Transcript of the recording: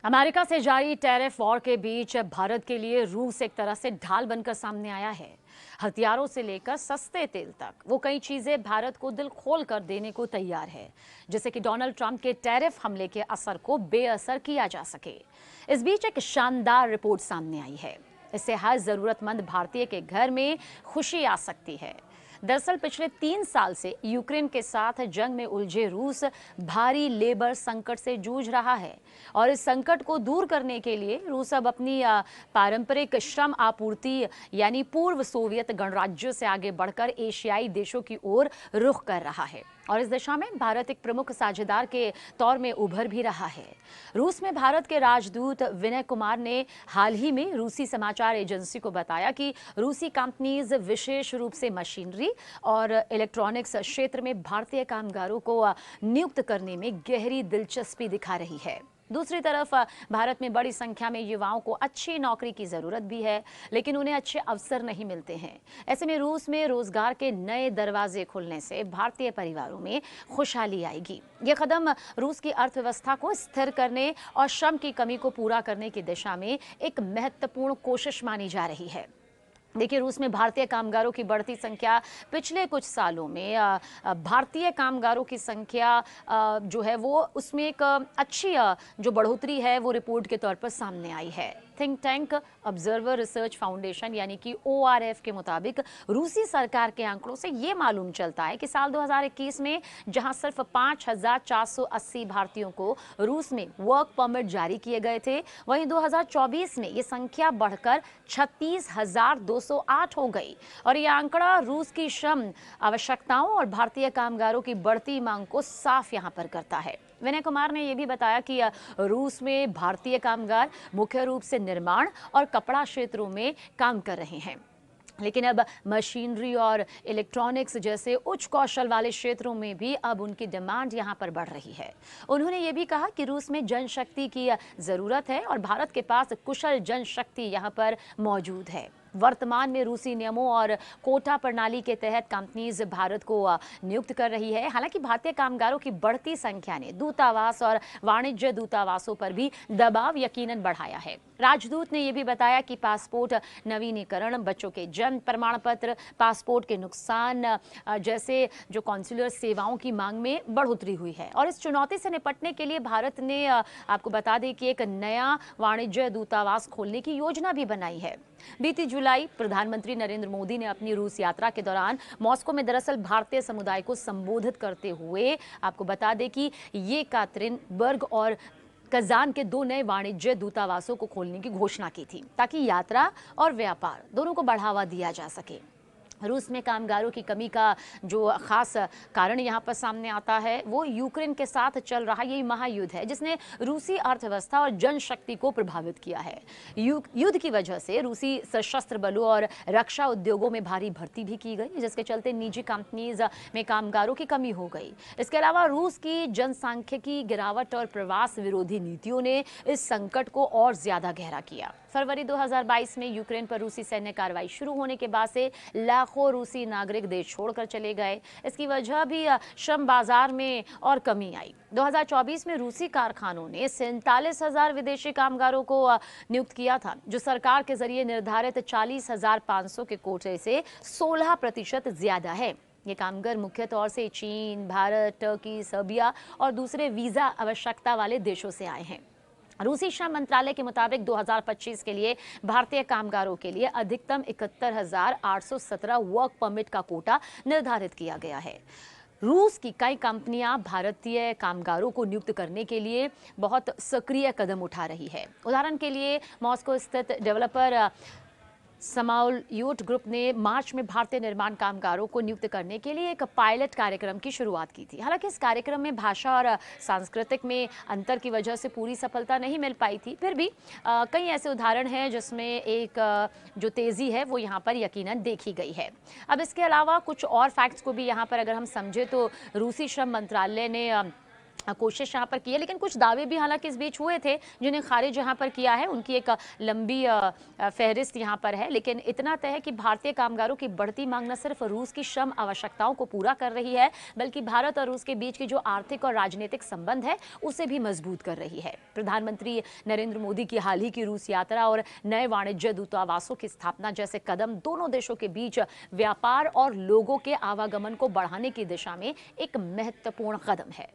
America से जारी tariff war के बीच भारत के लिए रूस एक तरह से ढाल बनकर सामने आया है। हथियारों से लेकर सस्ते तेल तक वो कई चीजें भारत को दिल खोल कर देने को तैयार है, जैसे कि डोनाल्ड ट्रंप के टैरिफ हमले के असर को बेअसर किया जा सके। इस बीच एक शानदार रिपोर्ट सामने आई है। इससे हर जरूरतमंद भारतीय के घर में खुशी आ सकती है। दरअसल पिछले 3 साल से यूक्रेन के साथ जंग में उलझे रूस भारी लेबर संकट से जूझ रहा है और इस संकट को दूर करने के लिए रूस अब अपनी पारंपरिक श्रम आपूर्ति यानी पूर्व सोवियत गणराज्यों से आगे बढ़कर एशियाई देशों की ओर रुख कर रहा है और इस दिशा में भारत एक प्रमुख साझेदार के तौर में उभर भी रहा है। रूस में भारत के राजदूत विनय कुमार ने हाल ही में रूसी समाचार एजेंसी को बताया कि रूसी कंपनीज विशेष रूप से मशीनरी और इलेक्ट्रॉनिक्स क्षेत्र में भारतीय कामगारों को नियुक्त करने में गहरी दिलचस्पी दिखा रही है। दूसरी तरफ भारत में बड़ी संख्या में युवाओं को अच्छी नौकरी की जरूरत भी है, लेकिन उन्हें अच्छे अवसर नहीं मिलते हैं। ऐसे में रूस में रोजगार के नए दरवाजे खुलने से भारतीय परिवारों में खुशहाली आएगी। ये कदम रूस की अर्थव्यवस्था को स्थिर करने और श्रम की कमी को पूरा करने की दिशा में एक महत्वपूर्ण कोशिश मानी जा रही है। देखिए, रूस में भारतीय कामगारों की बढ़ती संख्या पिछले कुछ सालों में भारतीय कामगारों की संख्या जो है वो उसमें एक अच्छी जो बढ़ोतरी है वो रिपोर्ट के तौर पर सामने आई है। Think tank observer research foundation यानी कि ORF के मुताबिक रूसी सरकार के आंकड़ों से ये मालूम चलता है कि साल 2021 में जहां सिर्फ 5,480 भारतीयों को रूस में वर्क परमिट जारी किए गए थे, वहीं 2024 में ये संख्या बढ़कर 36,208 हो गई और ये आंकड़ा रूस की श्रम आवश्यकताओं और भारतीय कामगारों की बढ़ती मांग को साफ यहां पर करता है। विनय कुमार ने यह भी बताया कि रूस में भारतीय कामगार मुख्य रूप से निर्माण और कपड़ा क्षेत्रों में काम कर रहे हैं, लेकिन अब मशीनरी और इलेक्ट्रॉनिक्स जैसे उच्च कौशल वाले क्षेत्रों में भी अब उनकी डिमांड यहां पर बढ़ रही है। उन्होंने ये भी कहा कि रूस में जनशक्ति की जरूरत है और भारत के पास कुशल जनशक्ति यहां पर मौजूद है। वर्तमान में रूसी नियमों और कोटा प्रणाली के तहत कंपनीज भारत को नियुक्त कर रही है। हालांकि भारतीय कामगारों की बढ़ती संख्या ने दूतावास और वाणिज्य दूतावासों पर भी दबाव यकीनन बढ़ाया है। राजदूत ने यह भी बताया कि पासपोर्ट नवीनीकरण, बच्चों के जन्म प्रमाण पत्र, पासपोर्ट के नुकसान जैसे जो कॉन्सुलर सेवाओं की मांग में बढ़ोतरी हुई है और इस चुनौती से निपटने के लिए भारत ने आपको बता दें कि एक नया वाणिज्य दूतावास खोलने की योजना भी बनाई है। बीती जुलाई प्रधानमंत्री नरेंद्र मोदी ने अपनी रूस यात्रा के दौरान मॉस्को में दरअसल भारतीय समुदाय को संबोधित करते हुए आपको बता दें कि येकातेरिनबर्ग और कजान के 2 नए वाणिज्य दूतावासों को खोलने की घोषणा की थी, ताकि यात्रा और व्यापार दोनों को बढ़ावा दिया जा सके। रूस में कामगारों की कमी का जो खास कारण यहाँ पर सामने आता है वो यूक्रेन के साथ चल रहा यही महायुद्ध है, जिसने रूसी अर्थव्यवस्था और जनशक्ति को प्रभावित किया है। युद्ध की वजह से रूसी सशस्त्र बलों और रक्षा उद्योगों में भारी भर्ती भी की गई, जिसके चलते निजी कंपनीज में कामगारों की कमी हो गई। इसके अलावा रूस की जनसांख्यिकी गिरावट और प्रवास विरोधी नीतियों ने इस संकट को और ज्यादा गहरा किया। फरवरी 2022 में यूक्रेन पर रूसी सैन्य कार्रवाई शुरू होने के बाद से लाखों रूसी नागरिक देश छोड़कर चले गए। इसकी वजह भी श्रम बाजार में और कमी आई। 2024 में रूसी कारखानों ने 47,000 विदेशी कामगारों को नियुक्त किया था, जो सरकार के जरिए निर्धारित 40,500 के कोटे से 16% ज्यादा है। ये कामगार मुख्य तौर से चीन, भारत, टर्की, सर्बिया और दूसरे वीजा आवश्यकता वाले देशों से आए हैं। रूसी श्रम मंत्रालय के मुताबिक 2025 के लिए भारतीय कामगारों के लिए अधिकतम 71,817 वर्क परमिट का कोटा निर्धारित किया गया है। रूस की कई कंपनियां भारतीय कामगारों को नियुक्त करने के लिए बहुत सक्रिय कदम उठा रही है। उदाहरण के लिए मॉस्को स्थित डेवलपर समाउलयूट ग्रुप ने मार्च में भारतीय निर्माण कामगारों को नियुक्त करने के लिए एक पायलट कार्यक्रम की शुरुआत की थी। हालांकि इस कार्यक्रम में भाषा और सांस्कृतिक में अंतर की वजह से पूरी सफलता नहीं मिल पाई थी, फिर भी कई ऐसे उदाहरण हैं जिसमें एक जो तेज़ी है वो यहाँ पर यकीनन देखी गई है। अब इसके अलावा कुछ और फैक्ट्स को भी यहाँ पर अगर हम समझे तो रूसी श्रम मंत्रालय ने कोशिश यहाँ पर की है, लेकिन कुछ दावे भी हालांकि इस बीच हुए थे जिन्हें खारिज यहाँ पर किया है। उनकी एक लंबी फहरिस्त यहाँ पर है, लेकिन इतना तय है कि भारतीय कामगारों की बढ़ती मांग न सिर्फ रूस की श्रम आवश्यकताओं को पूरा कर रही है, बल्कि भारत और रूस के बीच की जो आर्थिक और राजनीतिक संबंध है उसे भी मजबूत कर रही है। प्रधानमंत्री नरेंद्र मोदी की हाल ही की रूस यात्रा और नए वाणिज्य दूतावासों की स्थापना जैसे कदम दोनों देशों के बीच व्यापार और लोगों के आवागमन को बढ़ाने की दिशा में एक महत्वपूर्ण कदम है।